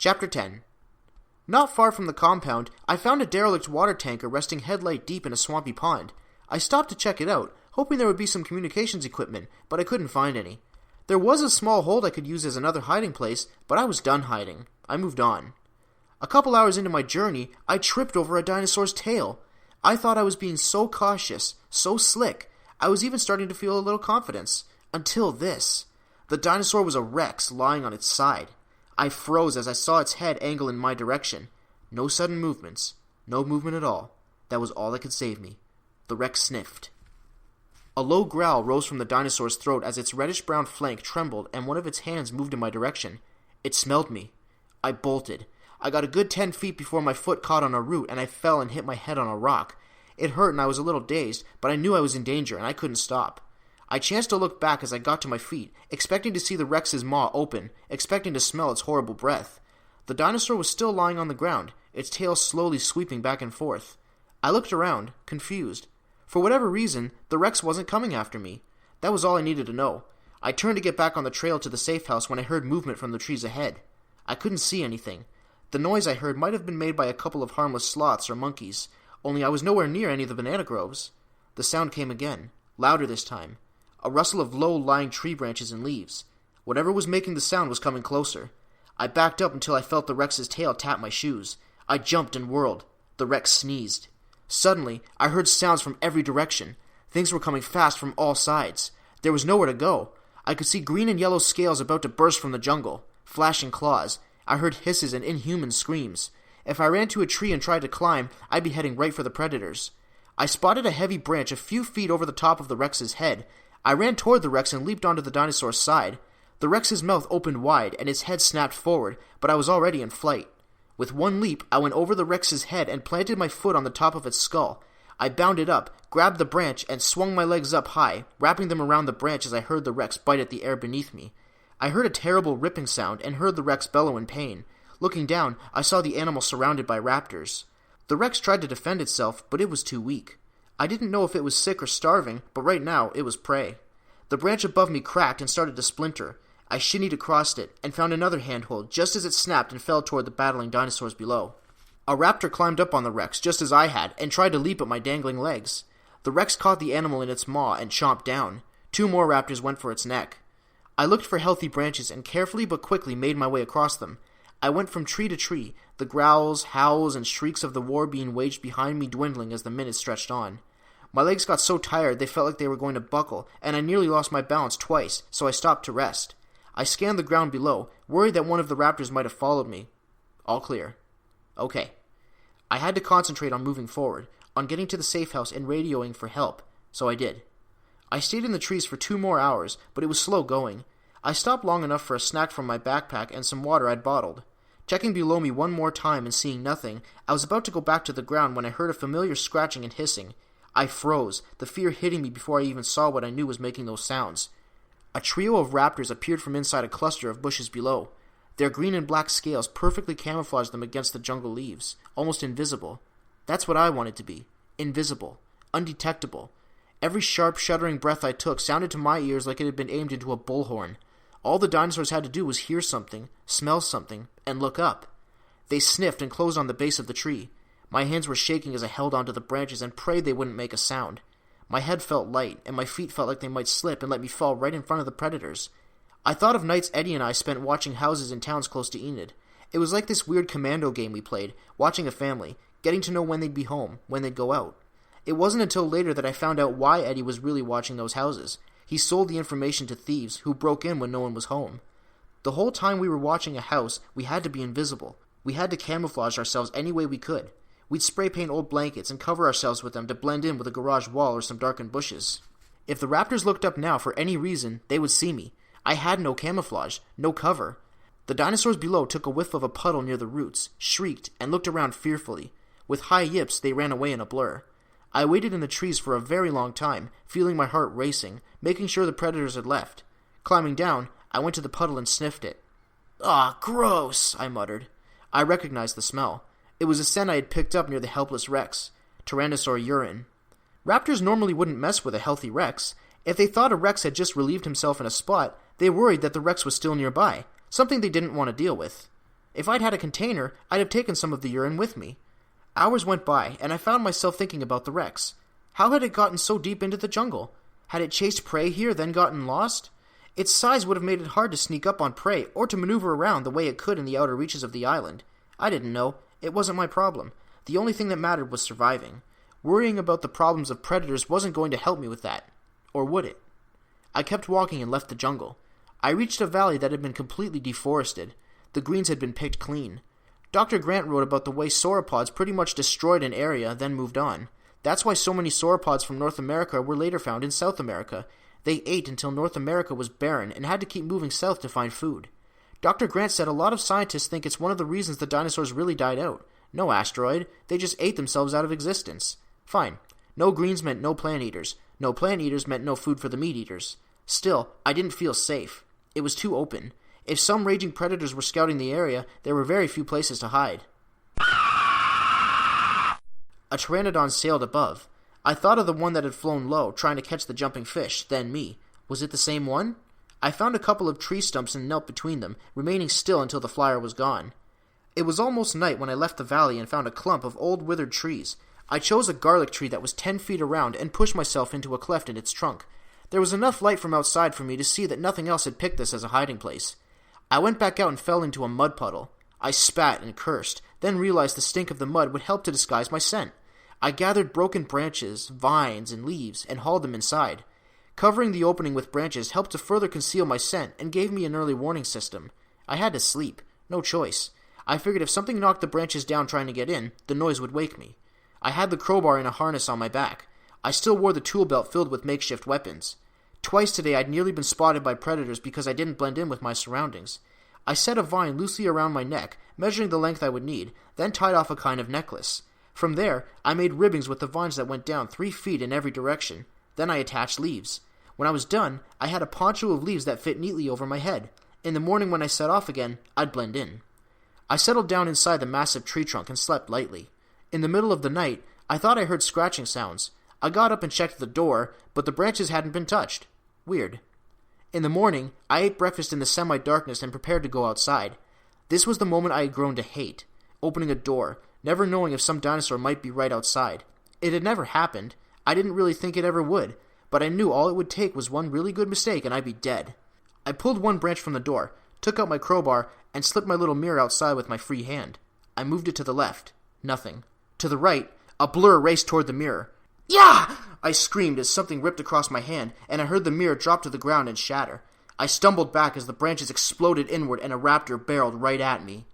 Chapter 10. Not far from the compound, I found a derelict water tanker resting headlight deep in a swampy pond. I stopped to check it out, hoping there would be some communications equipment, but I couldn't find any. There was a small hold I could use as another hiding place, but I was done hiding. I moved on. A couple hours into my journey, I tripped over a dinosaur's tail. I thought I was being so cautious, so slick. I was even starting to feel a little confidence. Until this. The dinosaur was a Rex lying on its side. I froze as I saw its head angle in my direction. No sudden movements. No movement at all. That was all that could save me. The Rex sniffed. A low growl rose from the dinosaur's throat as its reddish-brown flank trembled and one of its hands moved in my direction. It smelled me. I bolted. I got a good 10 feet before my foot caught on a root and I fell and hit my head on a rock. It hurt and I was a little dazed, but I knew I was in danger and I couldn't stop. I chanced to look back as I got to my feet, expecting to see the Rex's maw open, expecting to smell its horrible breath. The dinosaur was still lying on the ground, its tail slowly sweeping back and forth. I looked around, confused. For whatever reason, the Rex wasn't coming after me. That was all I needed to know. I turned to get back on the trail to the safe house when I heard movement from the trees ahead. I couldn't see anything. The noise I heard might have been made by a couple of harmless sloths or monkeys, only I was nowhere near any of the banana groves. The sound came again, louder this time. A rustle of low-lying tree branches and leaves. Whatever was making the sound was coming closer. I backed up until I felt the Rex's tail tap my shoes. I jumped and whirled. The Rex sneezed. Suddenly, I heard sounds from every direction. Things were coming fast from all sides. There was nowhere to go. I could see green and yellow scales about to burst from the jungle. Flashing claws. I heard hisses and inhuman screams. If I ran to a tree and tried to climb, I'd be heading right for the predators. I spotted a heavy branch a few feet over the top of the Rex's head. I ran toward the Rex and leaped onto the dinosaur's side. The Rex's mouth opened wide and its head snapped forward, but I was already in flight. With one leap, I went over the Rex's head and planted my foot on the top of its skull. I bounded up, grabbed the branch, and swung my legs up high, wrapping them around the branch as I heard the Rex bite at the air beneath me. I heard a terrible ripping sound and heard the Rex bellow in pain. Looking down, I saw the animal surrounded by raptors. The Rex tried to defend itself, but it was too weak. I didn't know if it was sick or starving, but right now it was prey. The branch above me cracked and started to splinter. I shinnied across it and found another handhold just as it snapped and fell toward the battling dinosaurs below. A raptor climbed up on the Rex just as I had and tried to leap at my dangling legs. The Rex caught the animal in its maw and chomped down. 2 more raptors went for its neck. I looked for healthy branches and carefully but quickly made my way across them. I went from tree to tree, the growls, howls, and shrieks of the war being waged behind me dwindling as the minutes stretched on. My legs got so tired they felt like they were going to buckle, and I nearly lost my balance twice, so I stopped to rest. I scanned the ground below, worried that one of the raptors might have followed me. All clear. Okay. I had to concentrate on moving forward, on getting to the safe house and radioing for help, so I did. I stayed in the trees for 2 more hours, but it was slow going. I stopped long enough for a snack from my backpack and some water I'd bottled. Checking below me one more time and seeing nothing, I was about to go back to the ground when I heard a familiar scratching and hissing. I froze, the fear hitting me before I even saw what I knew was making those sounds. A trio of raptors appeared from inside a cluster of bushes below. Their green and black scales perfectly camouflaged them against the jungle leaves, almost invisible. That's what I wanted to be. Invisible. Undetectable. Every sharp, shuddering breath I took sounded to my ears like it had been aimed into a bullhorn. All the dinosaurs had to do was hear something, smell something, and look up. They sniffed and closed on the base of the tree. My hands were shaking as I held onto the branches and prayed they wouldn't make a sound. My head felt light, and my feet felt like they might slip and let me fall right in front of the predators. I thought of nights Eddie and I spent watching houses in towns close to Enid. It was like this weird commando game we played, watching a family, getting to know when they'd be home, when they'd go out. It wasn't until later that I found out why Eddie was really watching those houses. He sold the information to thieves who broke in when no one was home. The whole time we were watching a house, we had to be invisible. We had to camouflage ourselves any way we could. We'd spray paint old blankets and cover ourselves with them to blend in with a garage wall or some darkened bushes. If the raptors looked up now for any reason, they would see me. I had no camouflage, no cover. The dinosaurs below took a whiff of a puddle near the roots, shrieked, and looked around fearfully. With high yips, they ran away in a blur. I waited in the trees for a very long time, feeling my heart racing, making sure the predators had left. Climbing down, I went to the puddle and sniffed it. "Ah, gross," I muttered. I recognized the smell. It was a scent I had picked up near the helpless Rex. Tyrannosaur urine. Raptors normally wouldn't mess with a healthy Rex. If they thought a Rex had just relieved himself in a spot, they worried that the Rex was still nearby, something they didn't want to deal with. If I'd had a container, I'd have taken some of the urine with me. Hours went by, and I found myself thinking about the Rex. How had it gotten so deep into the jungle? Had it chased prey here, then gotten lost? Its size would have made it hard to sneak up on prey or to maneuver around the way it could in the outer reaches of the island. I didn't know. It wasn't my problem. The only thing that mattered was surviving. Worrying about the problems of predators wasn't going to help me with that. Or would it? I kept walking and left the jungle. I reached a valley that had been completely deforested. The greens had been picked clean. Dr. Grant wrote about the way sauropods pretty much destroyed an area, then moved on. That's why so many sauropods from North America were later found in South America. They ate until North America was barren and had to keep moving south to find food. Dr. Grant said a lot of scientists think it's one of the reasons the dinosaurs really died out. No asteroid, they just ate themselves out of existence. Fine. No greens meant no plant eaters. No plant eaters meant no food for the meat eaters. Still, I didn't feel safe. It was too open. If some raging predators were scouting the area, there were very few places to hide. A pteranodon sailed above. I thought of the one that had flown low, trying to catch the jumping fish, then me. Was it the same one? I found a couple of tree stumps and knelt between them, remaining still until the flyer was gone. It was almost night when I left the valley and found a clump of old withered trees. I chose a garlic tree that was 10 feet around and pushed myself into a cleft in its trunk. There was enough light from outside for me to see that nothing else had picked this as a hiding place. I went back out and fell into a mud puddle. I spat and cursed, then realized the stink of the mud would help to disguise my scent. I gathered broken branches, vines, and leaves and hauled them inside. Covering the opening with branches helped to further conceal my scent and gave me an early warning system. I had to sleep. No choice. I figured if something knocked the branches down trying to get in, the noise would wake me. I had the crowbar in a harness on my back. I still wore the tool belt filled with makeshift weapons. Twice today I'd nearly been spotted by predators because I didn't blend in with my surroundings. I set a vine loosely around my neck, measuring the length I would need, then tied off a kind of necklace. From there, I made ribbings with the vines that went down 3 feet in every direction. Then I attached leaves. When I was done, I had a poncho of leaves that fit neatly over my head. In the morning when I set off again, I'd blend in. I settled down inside the massive tree trunk and slept lightly. In the middle of the night, I thought I heard scratching sounds. I got up and checked the door, but the branches hadn't been touched. Weird. In the morning, I ate breakfast in the semi-darkness and prepared to go outside. This was the moment I had grown to hate. Opening a door, never knowing if some dinosaur might be right outside. It had never happened. I didn't really think it ever would, but I knew all it would take was one really good mistake and I'd be dead. I pulled one branch from the door, took out my crowbar, and slipped my little mirror outside with my free hand. I moved it to the left. Nothing. To the right, a blur raced toward the mirror. "Yeah!" I screamed as something ripped across my hand, and I heard the mirror drop to the ground and shatter. I stumbled back as the branches exploded inward and a raptor barreled right at me.